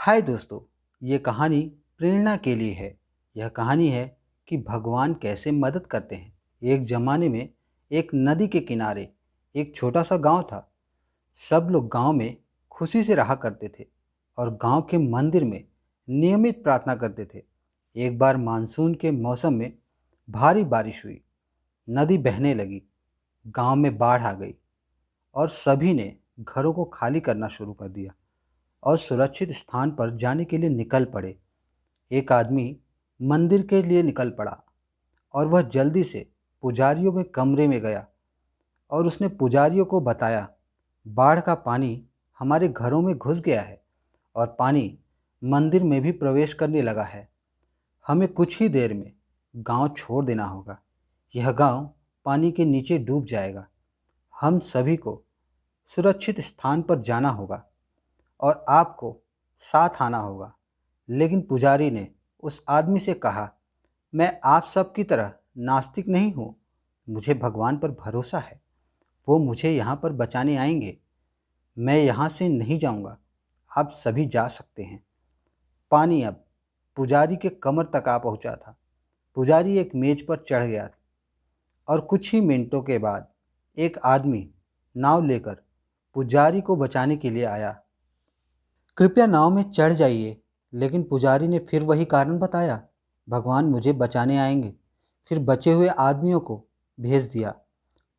हाय दोस्तों, ये कहानी प्रेरणा के लिए है। यह कहानी है कि भगवान कैसे मदद करते हैं। एक ज़माने में एक नदी के किनारे एक छोटा सा गांव था। सब लोग गांव में खुशी से रहा करते थे और गांव के मंदिर में नियमित प्रार्थना करते थे। एक बार मानसून के मौसम में भारी बारिश हुई, नदी बहने लगी, गांव में बाढ़ आ गई और सभी ने घरों को खाली करना शुरू कर दिया और सुरक्षित स्थान पर जाने के लिए निकल पड़े। एक आदमी मंदिर के लिए निकल पड़ा और वह जल्दी से पुजारियों के कमरे में गया और उसने पुजारियों को बताया, बाढ़ का पानी हमारे घरों में घुस गया है और पानी मंदिर में भी प्रवेश करने लगा है। हमें कुछ ही देर में गांव छोड़ देना होगा। यह गांव पानी के नीचे डूब जाएगा। हम सभी को सुरक्षित स्थान पर जाना होगा और आपको साथ आना होगा। लेकिन पुजारी ने उस आदमी से कहा, मैं आप सब की तरह नास्तिक नहीं हूँ। मुझे भगवान पर भरोसा है, वो मुझे यहाँ पर बचाने आएंगे। मैं यहाँ से नहीं जाऊँगा, आप सभी जा सकते हैं। पानी अब पुजारी के कमर तक आ पहुँचा था। पुजारी एक मेज पर चढ़ गया और कुछ ही मिनटों के बाद एक आदमी नाव लेकर पुजारी को बचाने के लिए आया। कृपया नाव में चढ़ जाइए। लेकिन पुजारी ने फिर वही कारण बताया, भगवान मुझे बचाने आएंगे। फिर बचे हुए आदमियों को भेज दिया।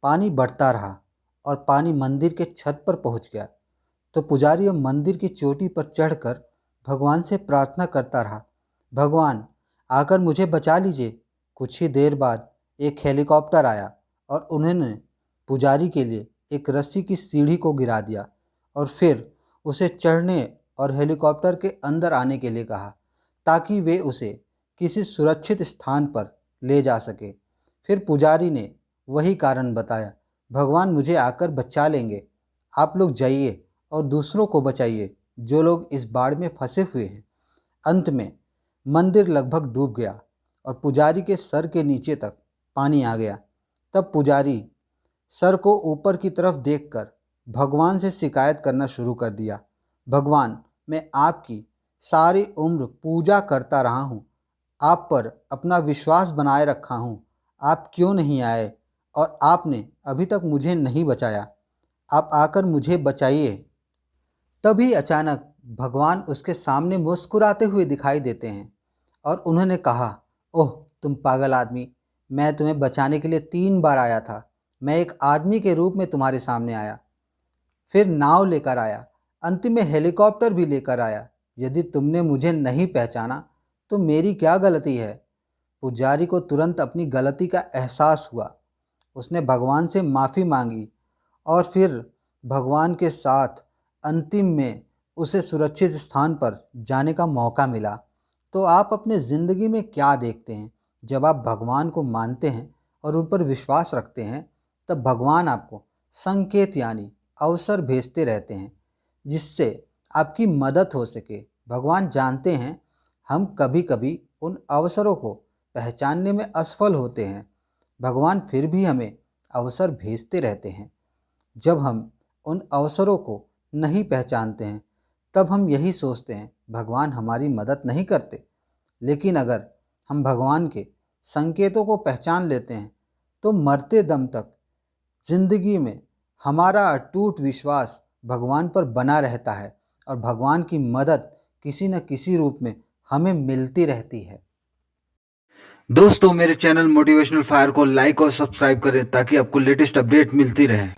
पानी बढ़ता रहा और पानी मंदिर के छत पर पहुंच गया। तो पुजारी अब मंदिर की चोटी पर चढ़कर भगवान से प्रार्थना करता रहा, भगवान आकर मुझे बचा लीजिए। कुछ ही देर बाद एक हेलीकॉप्टर आया और उन्होंने पुजारी के लिए एक रस्सी की सीढ़ी को गिरा दिया और फिर उसे चढ़ने और हेलीकॉप्टर के अंदर आने के लिए कहा ताकि वे उसे किसी सुरक्षित स्थान पर ले जा सके। फिर पुजारी ने वही कारण बताया, भगवान मुझे आकर बचा लेंगे। आप लोग जाइए और दूसरों को बचाइए जो लोग इस बाढ़ में फंसे हुए हैं। अंत में मंदिर लगभग डूब गया और पुजारी के सर के नीचे तक पानी आ गया। तब पुजारी सर को ऊपर की तरफ देखकर भगवान से शिकायत करना शुरू कर दिया, भगवान मैं आपकी सारी उम्र पूजा करता रहा हूँ, आप पर अपना विश्वास बनाए रखा हूँ, आप क्यों नहीं आए और आपने अभी तक मुझे नहीं बचाया। आप आकर मुझे बचाइए। तभी अचानक भगवान उसके सामने मुस्कुराते हुए दिखाई देते हैं और उन्होंने कहा, ओह तुम पागल आदमी, मैं तुम्हें बचाने के लिए 3 बार आया था। मैं एक आदमी के रूप में तुम्हारे सामने आया, फिर नाव लेकर आया, अंतिम में हेलीकॉप्टर भी लेकर आया। यदि तुमने मुझे नहीं पहचाना तो मेरी क्या गलती है। पुजारी को तुरंत अपनी गलती का एहसास हुआ। उसने भगवान से माफ़ी मांगी और फिर भगवान के साथ अंतिम में उसे सुरक्षित स्थान पर जाने का मौका मिला। तो आप अपने ज़िंदगी में क्या देखते हैं? जब आप भगवान को मानते हैं और उन पर विश्वास रखते हैं, तब भगवान आपको संकेत यानी अवसर भेजते रहते हैं जिससे आपकी मदद हो सके। भगवान जानते हैं हम कभी कभी उन अवसरों को पहचानने में असफल होते हैं। भगवान फिर भी हमें अवसर भेजते रहते हैं। जब हम उन अवसरों को नहीं पहचानते हैं तब हम यही सोचते हैं भगवान हमारी मदद नहीं करते। लेकिन अगर हम भगवान के संकेतों को पहचान लेते हैं तो मरते दम तक जिंदगी में हमारा अटूट विश्वास भगवान पर बना रहता है और भगवान की मदद किसी न किसी रूप में हमें मिलती रहती है। दोस्तों, मेरे चैनल मोटिवेशनल फायर को लाइक और सब्सक्राइब करें ताकि आपको लेटेस्ट अपडेट मिलती रहे।